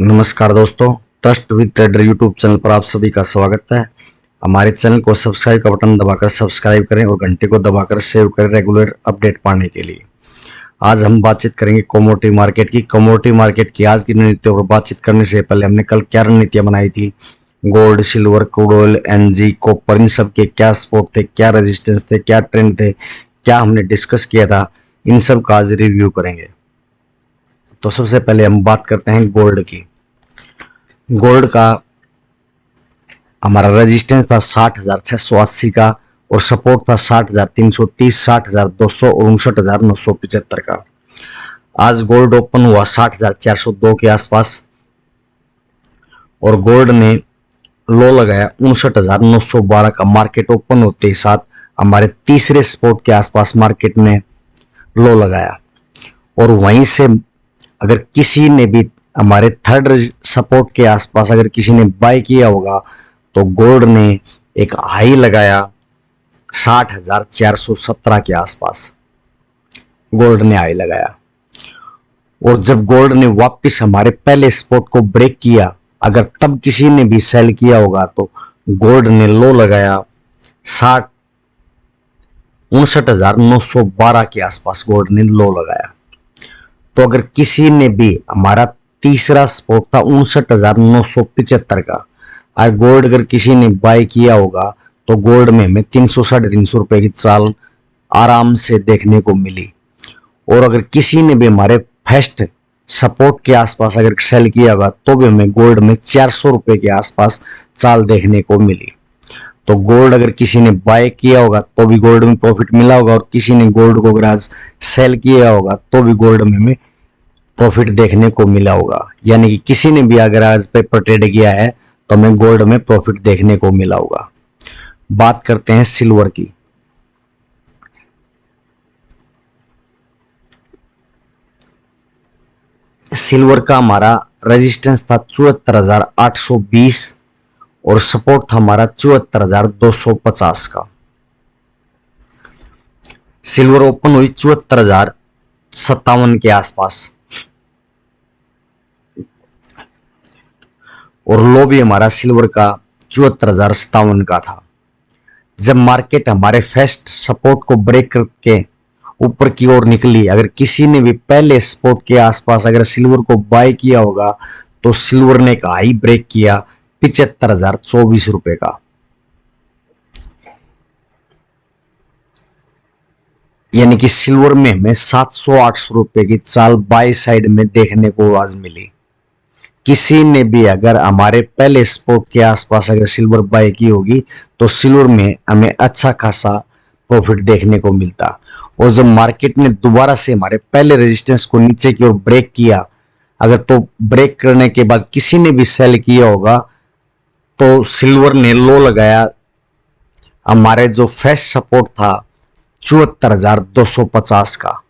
नमस्कार दोस्तों, trust with trader YouTube channel पर आप सभी का स्वागत है। हमारे चैनल को सब्सक्राइब का बटन दबाकर सब्सक्राइब करें और घंटे को दबाकर सेव करें रेगुलर अपडेट पाने के लिए। आज हम बातचीत करेंगे कमोडिटी मार्केट की। कमोडिटी मार्केट की आज की रणनीतियों पर बातचीत करने से पहले हमने कल क्या रणनीतियां बनाई थी, gold, silver, crude oil, NG, copper, इन सब के क्या सपोर्ट थे, क्या रेजिस्टेंस थे, क्या ट्रेंड थे, क्या हमने डिस्कस किया था, इन सब का आज रिव्यू करेंगे। तो सबसे पहले हम बात करते हैं गोल्ड की। गोल्ड का हमारा रेजिस्टेंस था 60,680 का और सपोर्ट था 60,330, 60,200 और 59,975 का। आज गोल्ड ओपन हुआ 60,402 के आसपास और गोल्ड ने लो लगाया 59,912 का। मार्केट ओपन होते ही साथ हमारे तीसरे सपोर्ट के आसपास मार्केट ने लो लगाया और वहीं से अगर किसी ने भी हमारे थर्ड सपोर्ट के आसपास अगर किसी ने बाय किया होगा तो गोल्ड ने एक हाई लगाया 60,417 के आसपास गोल्ड ने हाई लगाया। और जब गोल्ड ने वापस हमारे पहले सपोर्ट को ब्रेक किया, अगर तब किसी ने भी सेल किया होगा तो गोल्ड ने लो लगाया 59,912 के आसपास गोल्ड ने लो लगाया। तो अगर किसी ने भी हमारा तीसरा सपोर्ट था 59,975 का, और गोल्ड अगर किसी ने बाय किया होगा तो गोल्ड में हमें 300 साढ़े 300 रुपए की चाल आराम से देखने को मिली। और अगर किसी ने भी हमारे फर्स्ट सपोर्ट के आसपास अगर सेल किया होगा तो भी हमें गोल्ड में 400 रुपए के आसपास चाल देखने को मिली। तो गोल्ड अगर किसी ने बाय किया होगा तो भी गोल्ड में प्रॉफिट मिला होगा और किसी ने गोल्ड को अगर आज सेल किया होगा तो भी गोल्ड में हमें प्रॉफिट देखने को मिला होगा। यानी कि किसी ने भी अगर आज पेपर ट्रेड किया है तो हमें गोल्ड में प्रॉफिट देखने को मिला होगा। बात करते हैं सिल्वर की। सिल्वर का हमारा रेजिस्टेंस था 74,820 और सपोर्ट था हमारा 74,250 का। सिल्वर ओपन हुई 74,057 के आसपास और लो भी हमारा सिल्वर का 74,057 का था। जब मार्केट हमारे फर्स्ट सपोर्ट को ब्रेक करके ऊपर की ओर निकली, अगर किसी ने भी पहले सपोर्ट के आसपास अगर सिल्वर को बाय किया होगा तो सिल्वर ने एक हाई ब्रेक किया 75,024 रुपए का। यानी कि सिल्वर में हमें 700-800 रुपए की चाल बाय साइड में देखने को आज मिली। किसी ने भी अगर हमारे पहले सपोर्ट के आसपास अगर सिल्वर बाय की होगी तो सिल्वर में हमें अच्छा खासा प्रॉफिट देखने को मिलता। और जब मार्केट ने दोबारा से हमारे पहले रेजिस्टेंस को नीचे की ओर ब्रेक किया, अगर तो ब्रेक करने के बाद किसी ने भी सेल किया होगा तो सिल्वर ने लो लगाया हमारे जो फर्स्ट सपोर्ट था 74,250 का।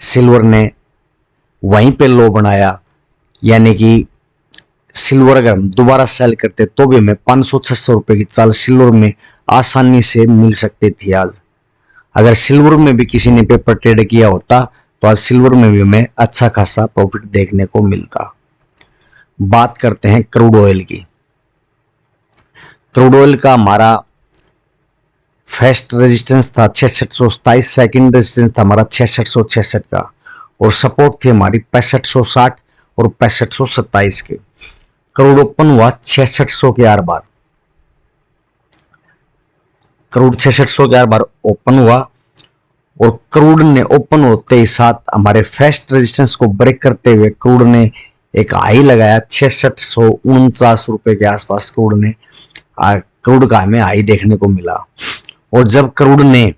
सिल्वर ने वहीं पे लो बनाया। यानी कि सिल्वर अगर हम दोबारा सेल करते तो भी हमें 500-600 रुपए की चाल सिल्वर में आसानी से मिल सकती थी। आज अगर सिल्वर में भी किसी ने पेपर ट्रेड किया होता तो आज सिल्वर में भी हमें अच्छा खासा प्रॉफिट देखने को मिलता। बात करते हैं क्रूड ऑयल की। क्रूड ऑयल का हमारा फर्स्ट रेजिस्टेंस था 6627, सेकंड रेजिस्टेंस था हमारा 6666 का और सपोर्ट थी हमारी 6560 और 6527 के। क्रूड ओपन हुआ 6600 के आर बार। क्रूड 6600 के आर बार ओपन हुआ और क्रूड ने ओपन होते ही साथ हमारे फर्स्ट रेजिस्टेंस को ब्रेक करते हुए क्रूड ने एक हाई लगाया 6649 रुपए के आसपास। क्रूड का हमें हाई देखने को मिला। और जब क्रूड ने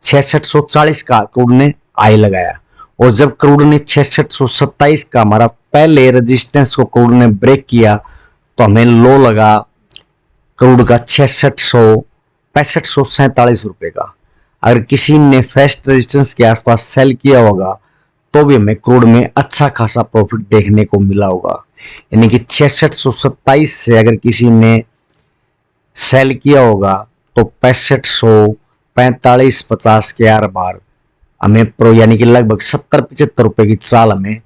6640 का क्रूड ने हाई लगाया और जब क्रूड ने 6627 का हमारा पहले रेजिस्टेंस को क्रूड ने ब्रेक किया तो हमें लो लगा क्रूड का 6547 रुपए का। अगर किसी ने फर्स्ट रेजिस्टेंस के आसपास सेल किया होगा तो भी हमें क्रूड में अच्छा खासा प्रॉफिट देखने को मिला होगा। यानी कि 6627 से अगर किसी ने सेल किया होगा तो 6545-50 के आर बार हमें यानी कि लगभग 70-75 रुपए की चाल हमें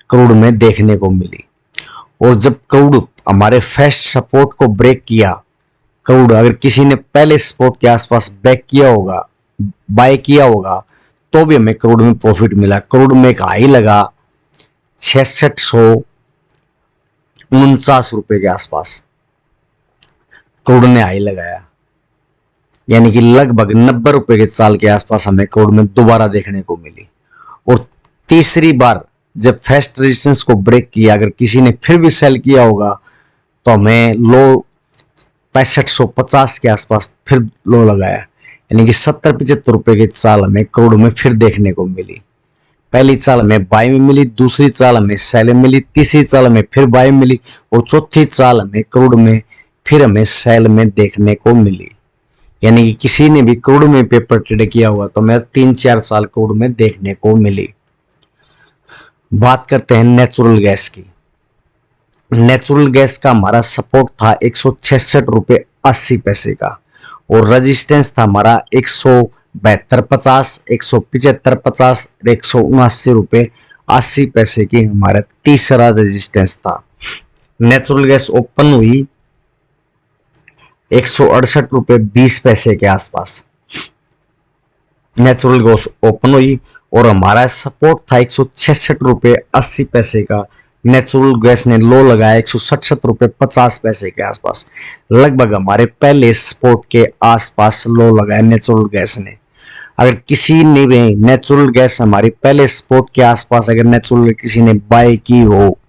क्रूड में देखने को मिली। और जब क्रूड हमारे फर्स्ट सपोर्ट को ब्रेक किया, क्रूड अगर किसी ने पहले सपोर्ट के आसपास बैक किया होगा, बाय किया होगा, तो भी हमें क्रूड में प्रॉफिट मिला। क्रूड में एक हाई लगा 6649 रुपए के आसपास क्रूड ने हाई लगाया, यानी कि लगभग 90 रुपए के चाल के आसपास हमें क्रूड में दोबारा देखने को मिली। और तीसरी बार जब फर्स्ट रेजिस्टेंस को ब्रेक किया, अगर किसी ने फिर भी सेल किया होगा तो हमें लो 6550 के आसपास फिर लो लगाया, यानी कि 70-75 रुपए की चाल हमें क्रूड में फिर देखने को मिली। पहली चाल हमें बाय में मिली, दूसरी चाल हमें सेल में मिली, तीसरी चाल हमें फिर बाय में मिली और चौथी चाल हमें क्रूड में फिर हमें सेल में देखने को मिली। यानी कि किसी ने भी क्रूड में पेपर ट्रेड किया हुआ तो हमें 3-4 साल क्रूड में देखने को मिली। बात करते हैं नेचुरल गैस की। नेचुरल गैस का हमारा सपोर्ट था 166 रुपए 80 पैसे का और रेजिस्टेंस था हमारा 172.50, 175.50, 179 रुपए 80 पैसे की हमारा तीसरा रेजिस्टेंस था। नेचुरल गैस ओपन हुई 168 रुपए 20 पैसे के आसपास नेचुरल गैस ओपन हुई और हमारा सपोर्ट था 166 रुपए 80 पैसे का। नेचुरल गैस ने लो लगाया 167 रुपए 50 पैसे के आसपास, लगभग हमारे पहले सपोर्ट के आसपास लो लगाया नेचुरल गैस ने। अगर किसी ने भी नेचुरल गैस हमारे पहले सपोर्ट के आसपास अगर नेचुरल किसी ने बाय की हो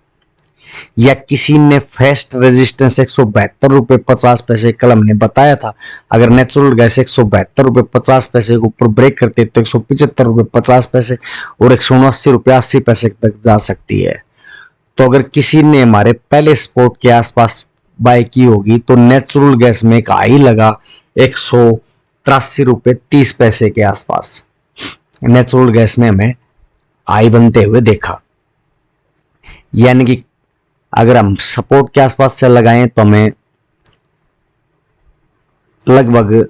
या किसी ने फर्स्ट रेजिस्टेंस 172 रुपए 50 पैसे कल हमने बताया था, अगर नेचुरल गैस 172 रुपए 50 पैसे के ऊपर ब्रेक करते तो 175 रुपए 50 पैसे और 179 रुपए 80 पैसे तक जा सकती है। तो अगर किसी ने हमारे पहले सपोर्ट के आसपास बाय की होगी तो नेचुरल गैस में एक हाई लगा 183 रुपए 30 पैसे के आसपास। नेचुरल गैस में हमें हाई बनते हुए देखा, यानी कि अगर हम सपोर्ट के आसपास से लगाएं तो हमें लगभग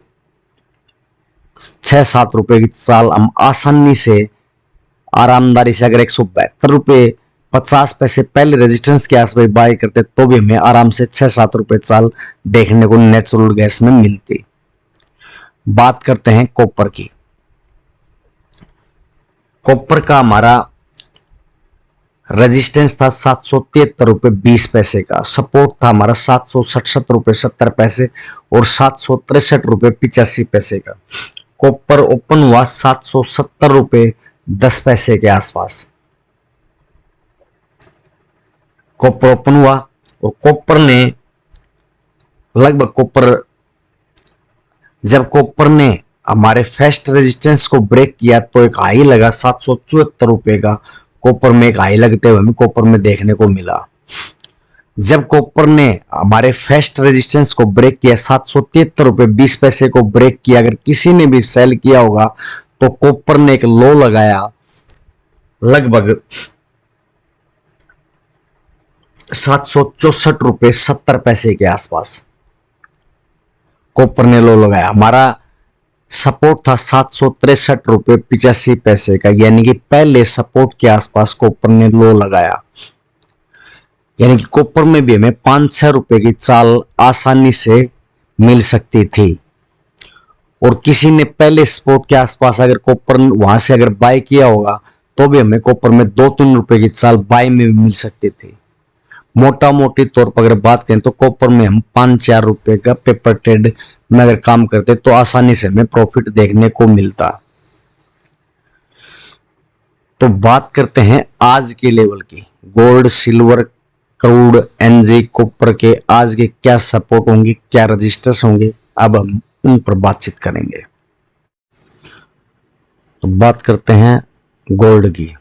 6-7 रुपए की चाल हम आसानी से आरामदारी से अगर 172 रुपए 50 पैसे पहले रेजिस्टेंस के आसपास बाय करते तो भी हमें आराम से 6-7 रुपए चाल देखने को नेचुरल गैस में मिलती। बात करते हैं कॉपर की। कॉपर का हमारा रेजिस्टेंस था 773 रुपए 20 पैसे का, सपोर्ट था हमारा 767 रुपए 70 पैसे और 763 रुपए 85 पैसे का। कॉपर ओपन हुआ 770 रुपए 10 पैसे के आसपास कॉपर ओपन हुआ और कॉपर ने लगभग जब कॉपर ने हमारे फर्स्ट रेजिस्टेंस को ब्रेक किया तो एक हाई लगा 774 रुपए का, कॉपर में एक हाई लगते हुए हमें कॉपर में देखने को मिला। जब कॉपर ने हमारे फर्स्ट रेजिस्टेंस को ब्रेक किया 773 रुपए 20 पैसे को ब्रेक किया, अगर किसी ने भी सेल किया होगा तो कॉपर ने एक लो लगाया लगभग 764 रुपए 70 पैसे के आसपास कॉपर ने लो लगाया। हमारा सपोर्ट था 763 रुपए 85 पैसे का, यानी कि पहले सपोर्ट के आसपास कॉपर ने लो लगाया, यानी कि कॉपर में भी हमें 5-6 रुपए की चाल आसानी से मिल सकती थी। और किसी ने पहले सपोर्ट के आसपास अगर कॉपर वहां से अगर बाय किया होगा तो भी हमें कॉपर में 2-3 रुपए की चाल बाय में भी मिल सकती थी। मोटा मोटी तौर पर अगर बात करें तो कॉपर में हम 5-4 रुपए का पेपर ट्रेड में अगर काम करते तो आसानी से हमें प्रॉफिट देखने को मिलता। तो बात करते हैं आज के लेवल की। Gold, silver, crude, NG, copper के आज के क्या सपोर्ट होंगे, क्या रजिस्टर्स होंगे, अब हम उन पर बातचीत करेंगे। तो बात करते हैं गोल्ड की।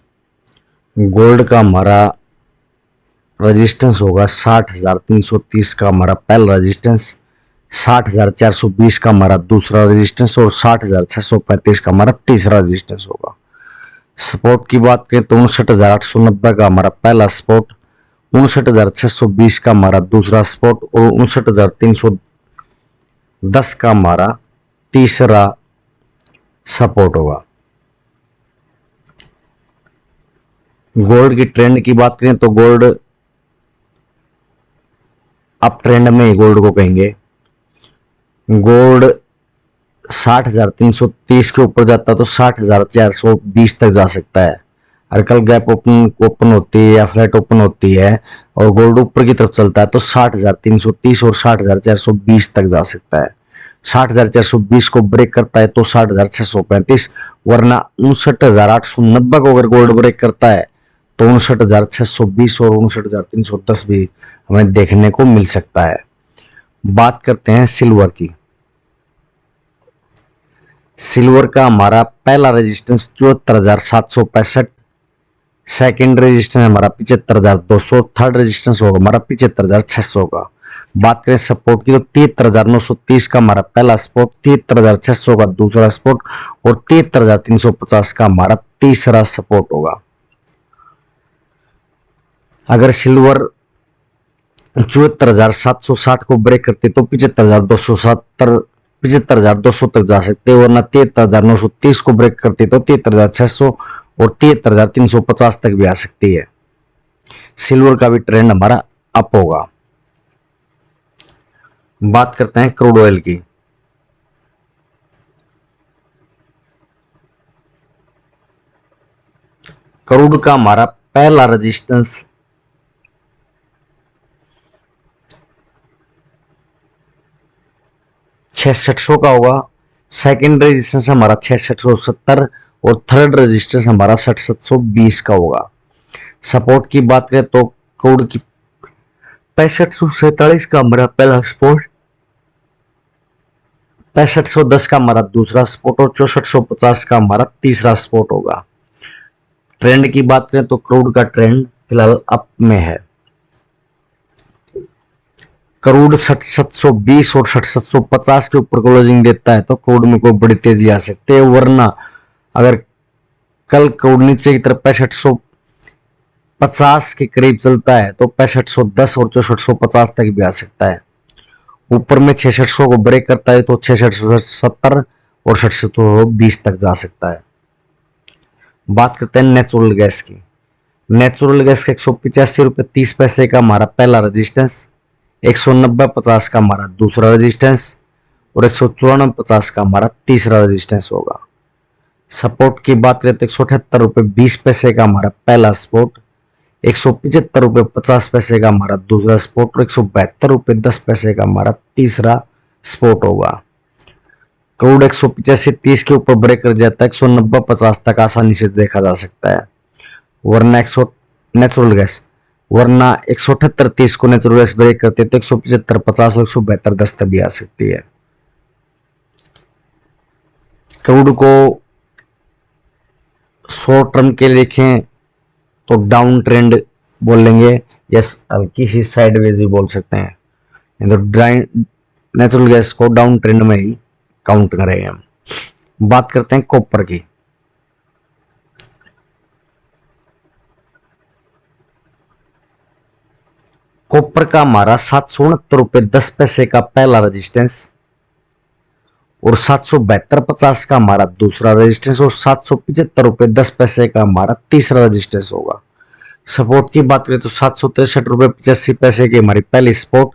गोल्ड का हमारा रेजिस्टेंस होगा 60,330 का हमारा पहला रेजिस्टेंस, 60,420 का हमारा दूसरा रेजिस्टेंस और 60,635 का हमारा तीसरा रेजिस्टेंस होगा। सपोर्ट की बात करें तो 59,890 का हमारा पहला सपोर्ट, 59,620 का हमारा दूसरा सपोर्ट और 59,310 का हमारा तीसरा सपोर्ट होगा। गोल्ड की ट्रेंड की बात करें तो गोल्ड अप ट्रेंड में ही गोल्ड को कहेंगे। गोल्ड 60,330 के ऊपर जाता है तो 60,420 तक जा सकता है। और कल गैप ओपन होती है या फ्लैट ओपन होती है और गोल्ड ऊपर की तरफ चलता है तो 60,330 और 60,420 तक जा सकता है। 60,420 को ब्रेक करता है तो 60,635, वरना 59,890 को अगर गोल्ड ब्रेक करता है तो 59,620 और 59,310 भी हमें देखने को मिल सकता है। बात करते हैं सिल्वर की। सिल्वर का हमारा पहला रेजिस्टेंस 74,765, सेकेंड रेजिस्टेंस हमारा 75,200, थर्ड रेजिस्टेंस होगा हमारा 75,600 का। बात करें सपोर्ट की तो 73,930 का हमारा पहला सपोर्ट, 73,600 का दूसरा सपोर्ट और 73,350 का हमारा तीसरा सपोर्ट होगा। अगर सिल्वर 74,760 को ब्रेक करते तो 75,200 तक जा सकते, वरना 73,930 को ब्रेक करती तो 73,600 और 73,350 तक भी आ सकती है। सिल्वर का भी ट्रेंड हमारा अप होगा। बात करते हैं क्रूड ऑयल की। क्रूड का हमारा पहला रेजिस्टेंस 6600 का होगा, सेकेंड रेजिस्टेंस हमारा 6670 और थर्ड रेजिस्टेंस हमारा 6720 का होगा। सपोर्ट की बात करें तो क्रूड की 6547 का हमारा पहला सपोर्ट, 6510 का हमारा दूसरा सपोर्ट और 6450 का हमारा तीसरा सपोर्ट होगा। ट्रेंड की बात करें तो क्रूड का ट्रेंड फिलहाल अप में है। क्रूड 6720 और 6750 के ऊपर क्लोजिंग देता है तो क्रूड में कोई बड़ी तेजी आ सकती है, वरना अगर कल क्रूड नीचे की तरफ 6550 के करीब चलता है तो 6510 और 6450 तक भी आ सकता है। ऊपर में 6600 को ब्रेक करता है तो 6670 और 6720 तक जा सकता है। बात करते हैं नेचुरल गैस की। नेचुरल गैस का 185 रुपये 30 पैसे का हमारा पहला रेजिस्टेंस, 190.50 का हमारा दूसरा रेजिस्टेंस और 194.50 का हमारा तीसरा रेजिस्टेंस होगा। सपोर्ट की बात करें तो 178 रुपये 20 पैसे का हमारा पहला सपोर्ट, 175 रुपये 50 पैसे का हमारा दूसरा सपोर्ट और 172 रुपये 10 पैसे का हमारा तीसरा सपोर्ट होगा। क्रूड 185.30 के ऊपर ब्रेक कर जाता है 190.50 तक आसानी से देखा जा सकता है, वरना नेचुरल गैस 178.30 को नेचुरल गैस ब्रेक करते तो 175.50 और 172.10 तक भी आ सकती है। क्रूड को शॉर्ट टर्म के लिए देखें तो डाउन ट्रेंड बोलेंगे या हल्की सी साइडवेज भी बोल सकते हैं, तो नेचुरल गैस को डाउन ट्रेंड में ही काउंट करेंगे हम। बात करते हैं कॉपर की। कॉपर का हमारा 769 रुपये 10 पैसे का पहला रेजिस्टेंस और 772.50 का हमारा दूसरा रेजिस्टेंस और 775 रुपये 10 पैसे का हमारा तीसरा रेजिस्टेंस होगा। सपोर्ट की बात करें तो 763 रुपये 85 पैसे की हमारी पहली सपोर्ट,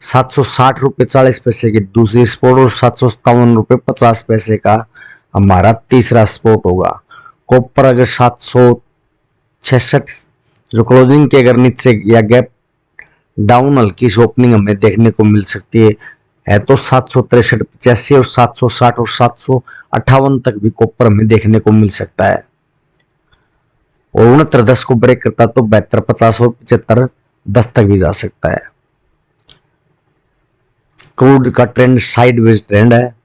760 रुपये 40 पैसे की दूसरी सपोर्ट और 757 रुपये 50 पैसे का हमारा तीसरा सपोर्ट होगा। कॉपर अगर 766 जो क्लोजिंग के अगर नीचे या गैप डाउन हल्की सी ओपनिंग हमें देखने को मिल सकती है तो 763.85 और 760 और 758 तक भी कॉपर हमें देखने को मिल सकता है, और 69.10 को ब्रेक करता तो 72.50 और 75.10 तक भी जा सकता है। क्रूड का ट्रेंड साइडवेज ट्रेंड है,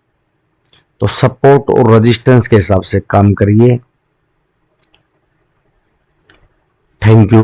तो सपोर्ट और रेजिस्टेंस के हिसाब से काम करिए। Thank you.